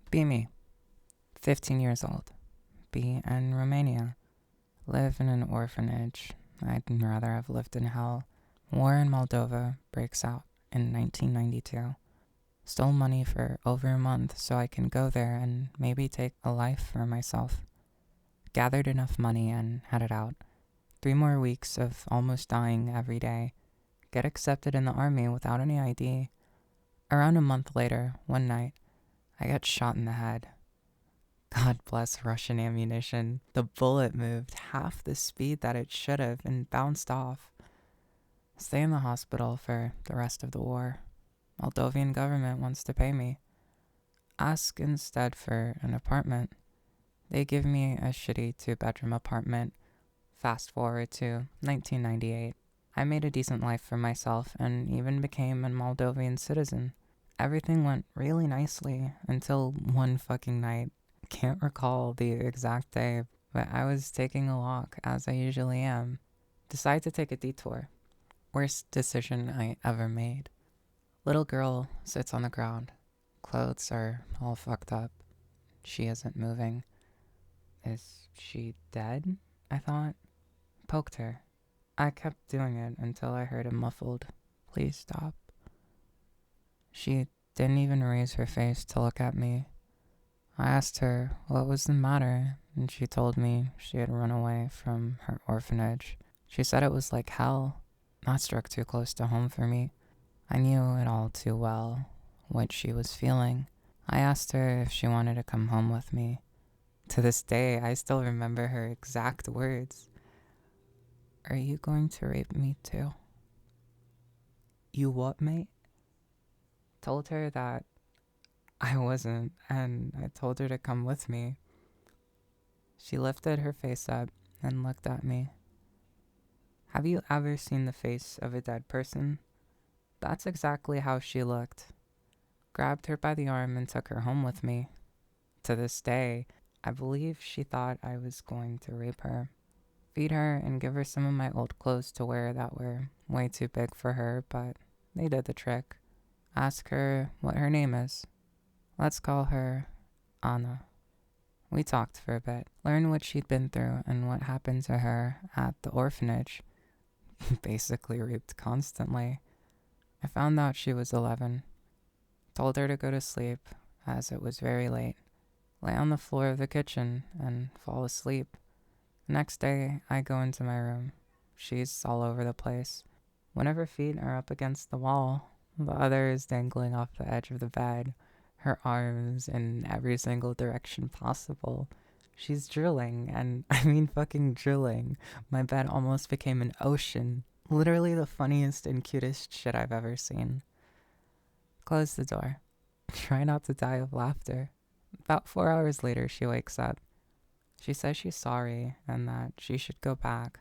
Be me, 15 years old. Be in Romania. Live in an orphanage. I'd rather have lived in hell. War in Moldova breaks out in 1992. Stole money for over a month so I can go there and maybe take a life for myself. Gathered enough money and headed out. 3 more weeks of almost dying every day. Get accepted in the army without any ID. Around a month later, one night, I got shot in the head. God bless Russian ammunition. The bullet moved half the speed that it should have and bounced off. Stay in the hospital for the rest of the war. Moldovan government wants to pay me. Ask instead for an apartment. They give me a shitty 2-bedroom apartment. Fast forward to 1998. I made a decent life for myself and even became a Moldovan citizen. Everything went really nicely until one fucking night. Can't recall the exact day, but I was taking a walk as I usually am. Decide to take a detour. Worst decision I ever made. Little girl sits on the ground. Clothes are all fucked up. She isn't moving. Is she dead? I thought. Poked her. I kept doing it until I heard a muffled, "Please stop." She didn't even raise her face to look at me. I asked her what was the matter, and she told me she had run away from her orphanage. She said it was like hell. That struck too close to home for me. I knew it all too well, what she was feeling. I asked her if she wanted to come home with me. To this day, I still remember her exact words. "Are you going to rape me too?" "You what, mate?" Told her that I wasn't, and I told her to come with me. She lifted her face up and looked at me. Have you ever seen the face of a dead person? That's exactly how she looked. Grabbed her by the arm and took her home with me. To this day, I believe she thought I was going to rape her. Feed her and give her some of my old clothes to wear that were way too big for her, but they did the trick. Ask her what her name is. Let's call her Anna. We talked for a bit, learned what she'd been through and what happened to her at the orphanage. Basically raped constantly. I found out she was 11. Told her to go to sleep, as it was very late. Lay on the floor of the kitchen and fall asleep. The next day, I go into my room. She's all over the place. One of her feet are up against the wall. The other is dangling off the edge of the bed. Her arms in every single direction possible. She's drooling, and I mean fucking drooling. My bed almost became an ocean. Literally the funniest and cutest shit I've ever seen. Close the door. Try not to die of laughter. About 4 hours later, she wakes up. She says she's sorry and that she should go back.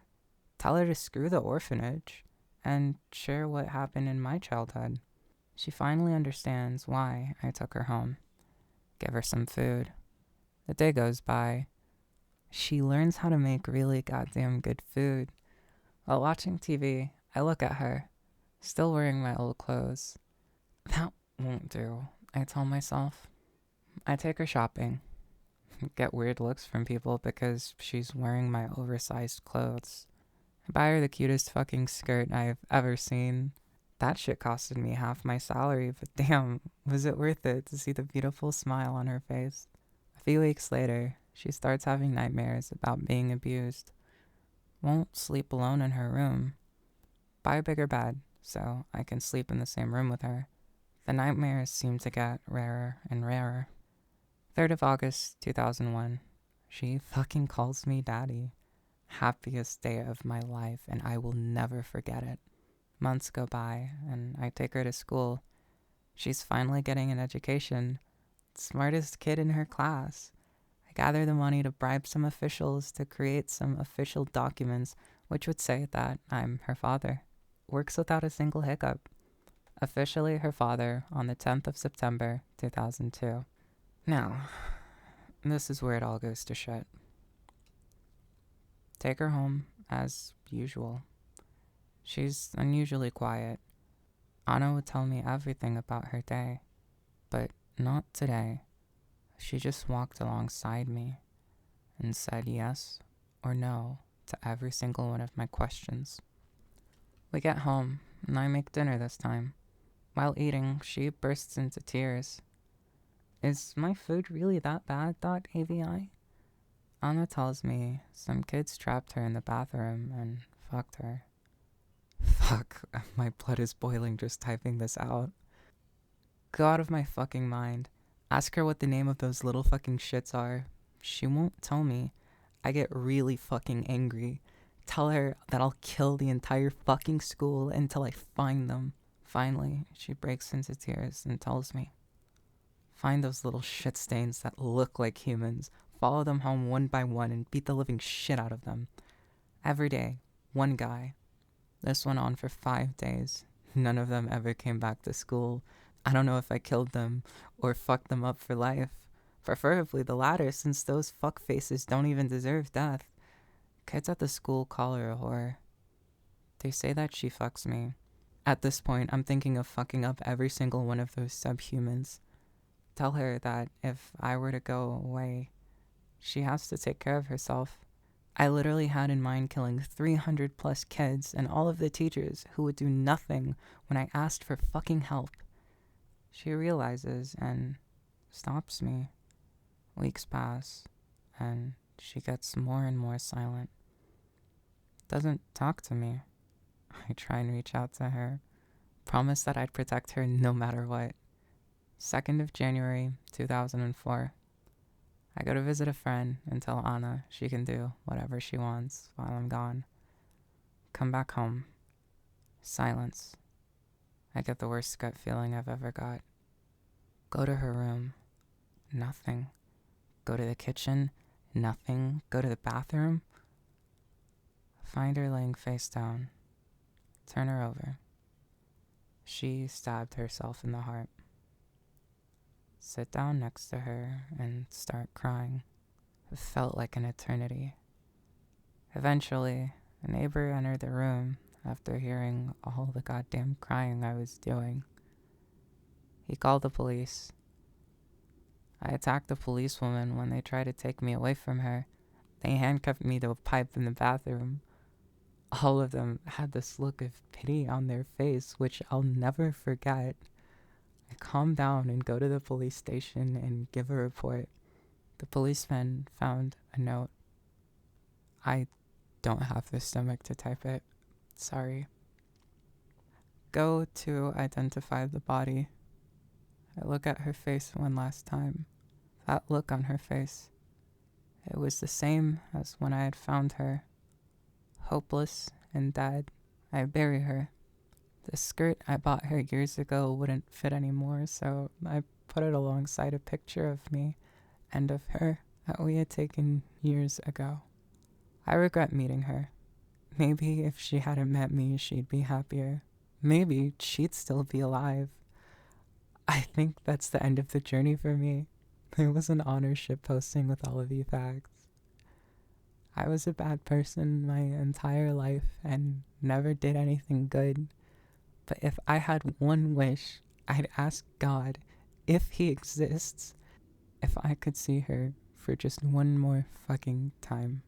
Tell her to screw the orphanage and share what happened in my childhood. She finally understands why I took her home. Give her some food. The day goes by. She learns how to make really goddamn good food. While watching TV, I look at her, still wearing my old clothes. That won't do, I tell myself. I take her shopping. Get weird looks from people because she's wearing my oversized clothes. I buy her the cutest fucking skirt I've ever seen. That shit costed me half my salary, but damn, was it worth it to see the beautiful smile on her face. A few weeks later, she starts having nightmares about being abused. Won't sleep alone in her room. Buy a bigger bed so I can sleep in the same room with her. The nightmares seem to get rarer and rarer. 3rd of August, 2001. She fucking calls me daddy. Happiest day of my life, and I will never forget it. Months go by, and I take her to school. She's finally getting an education. Smartest kid in her class. I gather the money to bribe some officials to create some official documents which would say that I'm her father. Works without a single hiccup. Officially her father on the 10th of September, 2002. Now, this is where it all goes to shit. Take her home, as usual. She's unusually quiet. Anna would tell me everything about her day, but not today. She just walked alongside me and said yes or no to every single one of my questions. We get home, and I make dinner this time. While eating, she bursts into tears. Is my food really that bad? Thought AVI. Anna tells me some kids trapped her in the bathroom and fucked her. Fuck, my blood is boiling just typing this out. Go out of my fucking mind. Ask her what the name of those little fucking shits are. She won't tell me. I get really fucking angry. Tell her that I'll kill the entire fucking school until I find them. Finally, she breaks into tears and tells me, find those little shit stains that look like humans, follow them home one by one and beat the living shit out of them. Every day, one guy. This went on for 5 days. None of them ever came back to school. I don't know if I killed them or fucked them up for life. Preferably the latter, since those fuckfaces don't even deserve death. Kids at the school call her a whore. They say that she fucks me. At this point, I'm thinking of fucking up every single one of those subhumans. Tell her that if I were to go away, she has to take care of herself. I literally had in mind killing 300 plus kids and all of the teachers who would do nothing when I asked for fucking help. She realizes and stops me. Weeks pass, and she gets more and more silent. Doesn't talk to me. I try and reach out to her. Promise that I'd protect her no matter what. 2nd of January, 2004. I go to visit a friend and tell Anna she can do whatever she wants while I'm gone. Come back home. Silence. I get the worst gut feeling I've ever got. Go to her room. Nothing. Go to the kitchen. Nothing. Go to the bathroom. Find her laying face down. Turn her over. She stabbed herself in the heart. Sit down next to her and start crying. It felt like an eternity. Eventually, a neighbor entered the room after hearing all the goddamn crying I was doing. He called the police. I attacked the policewoman when they tried to take me away from her. They handcuffed me to a pipe in the bathroom. All of them had this look of pity on their face, which I'll never forget. I calm down and go to the police station and give a report. The policeman found a note. I don't have the stomach to type it. Sorry. Go to identify the body. I look at her face one last time. That look on her face. It was the same as when I had found her. Hopeless and dead. I bury her. The skirt I bought her years ago wouldn't fit anymore, so I put it alongside a picture of me and of her that we had taken years ago. I regret meeting her. Maybe if she hadn't met me, she'd be happier. Maybe she'd still be alive. I think that's the end of the journey for me. It was an honor shitposting with all of you facts. I was a bad person my entire life and never did anything good. But if I had one wish, I'd ask God, if he exists, if I could see her for just one more fucking time.